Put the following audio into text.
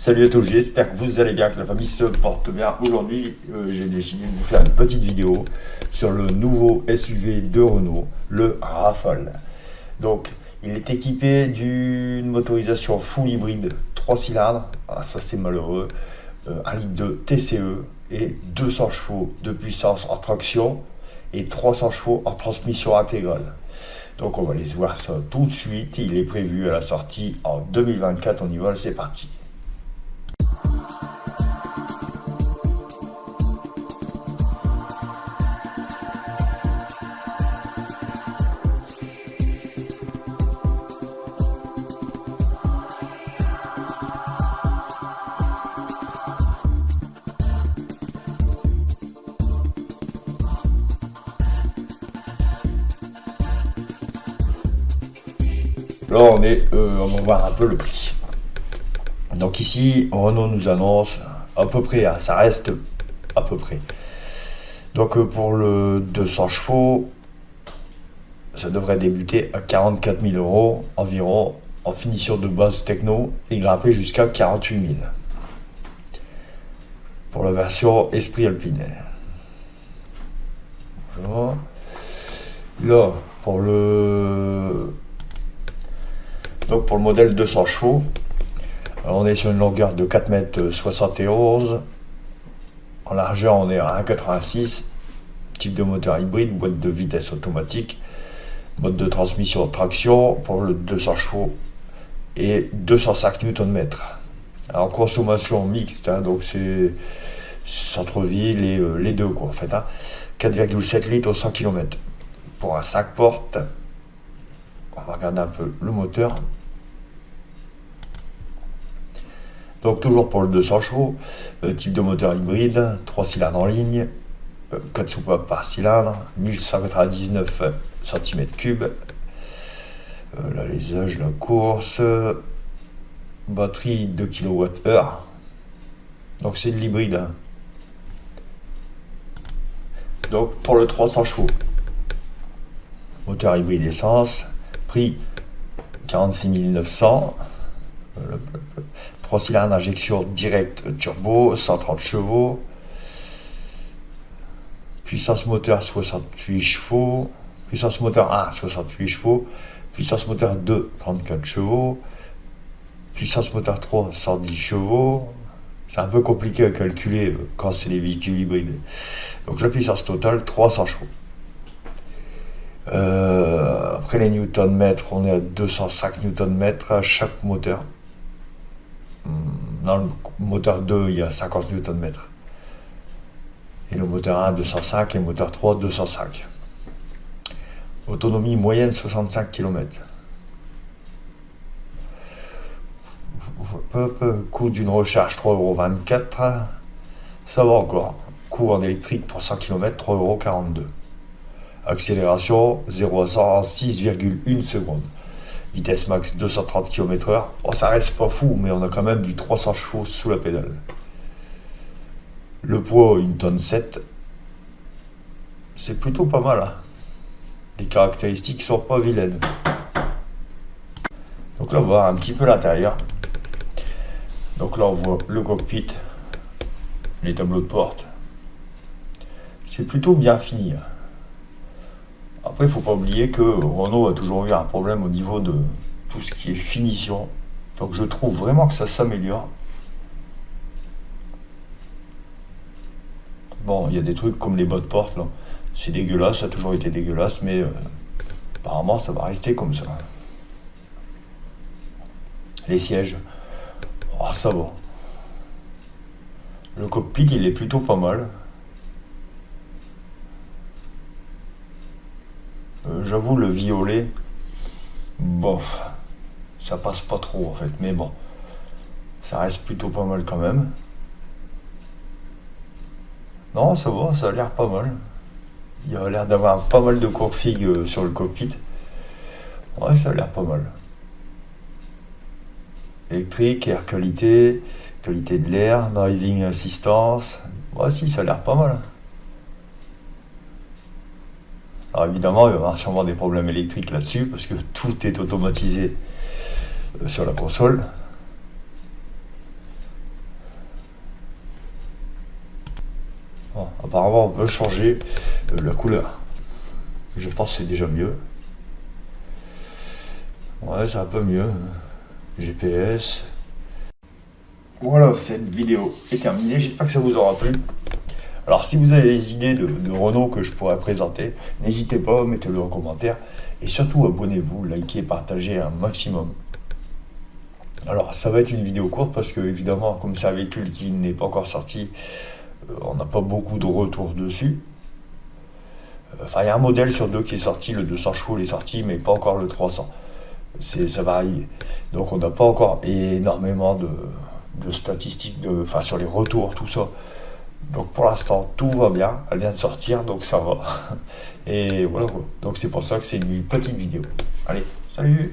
Salut à tous, j'espère que vous allez bien, que la famille se porte bien. Aujourd'hui, j'ai décidé de vous faire une petite vidéo sur le nouveau SUV de Renault, le Rafale. Donc, il est équipé d'une motorisation full hybride, 3 cylindres, ah, ça c'est malheureux, 1 litre de TCE et 200 chevaux de puissance en traction et 300 chevaux en transmission intégrale. Donc on va aller voir ça tout de suite, il est prévu à la sortie en 2024, on y va, c'est parti. Là, on va voir un peu le prix. Donc ici, Renault nous annonce à peu près, hein, ça reste à peu près. Donc pour le 200 chevaux, ça devrait débuter à 44 000 euros environ en finition de base techno et grimper jusqu'à 48 000. Pour la version Esprit Alpine. Voilà. Là, pour le modèle 200 chevaux, on est sur une longueur de 4,71 m. En largeur, on est à 1,86 m. Type de moteur hybride, boîte de vitesse automatique, mode de transmission traction pour le 200 chevaux et 205 Nm. Alors consommation mixte, hein, donc c'est centre-ville et les deux quoi en fait. Hein. 4,7 litres au 100 km. Pour un 5 portes, on va regarder un peu le moteur. Donc toujours pour le 200 chevaux, type de moteur hybride, 3 cylindres en ligne, 4 soupapes par cylindre, 1199 cm3. L'alésage, la course, batterie 2 kWh. Donc c'est de l'hybride. Hein. Donc pour le 300 chevaux, moteur hybride essence, prix 46 900. 3 cylindres injection directe turbo, 130 chevaux. Puissance moteur 68 chevaux. Puissance moteur 1, 68 chevaux. Puissance moteur 2, 34 chevaux. Puissance moteur 3, 110 chevaux. C'est un peu compliqué à calculer quand c'est les véhicules hybrides. Donc la puissance totale, 300 chevaux. Après les newton-mètres, on est à 205 newton-mètres à chaque moteur. Dans le moteur 2, il y a 50 Nm. Et le moteur 1, 205 et le moteur 3, 205. Autonomie moyenne, 65 km. Coût d'une recharge, 3,24 €. Ça va encore. Coût en électrique pour 100 km, 3,42 €. Accélération, 0 à 100 en 6,1 secondes. Vitesse max 230 km/h. Oh, ça reste pas fou, mais on a quand même du 300 chevaux sous la pédale. Le poids, 1,7 tonne. C'est plutôt pas mal. Hein. Les caractéristiques sont pas vilaines. Donc là, on va voir un petit peu l'intérieur. Donc là, on voit le cockpit, les tableaux de porte. C'est plutôt bien fini. Hein. Après, il ne faut pas oublier que Renault a toujours eu un problème au niveau de tout ce qui est finition. Donc je trouve vraiment que ça s'améliore. Bon, il y a des trucs comme les bas de porte, là. C'est dégueulasse, ça a toujours été dégueulasse, mais apparemment ça va rester comme ça. Les sièges, oh, ça va. Le cockpit, il est plutôt pas mal. J'avoue, le violet, bof, ça passe pas trop en fait, mais bon, ça reste plutôt pas mal quand même. Non, ça va, ça a l'air pas mal. Il y a l'air d'avoir pas mal de config sur le cockpit. Ouais, ça a l'air pas mal. Électrique, air qualité, qualité de l'air, driving assistance. Ouais, si, ça a l'air pas mal. Alors évidemment, il va y avoir sûrement des problèmes électriques là-dessus, parce que tout est automatisé sur la console. Bon, apparemment, on peut changer la couleur. Je pense que c'est déjà mieux. Ouais, c'est un peu mieux. GPS. Voilà, cette vidéo est terminée. J'espère que ça vous aura plu. Alors, si vous avez des idées de Renault que je pourrais présenter, n'hésitez pas, mettez-le en commentaire. Et surtout, abonnez-vous, likez, partagez un maximum. Alors, ça va être une vidéo courte parce que, évidemment, comme c'est un véhicule qui n'est pas encore sorti, on n'a pas beaucoup de retours dessus. Enfin, il y a un modèle sur deux qui est sorti, le 200 chevaux est sorti, mais pas encore le 300. Ça va arriver. Donc, on n'a pas encore énormément de statistiques enfin, sur les retours, tout ça. Donc, pour l'instant, tout va bien. Elle vient de sortir, donc ça va. Et voilà quoi. Donc, c'est pour ça que c'est une petite vidéo. Allez, salut!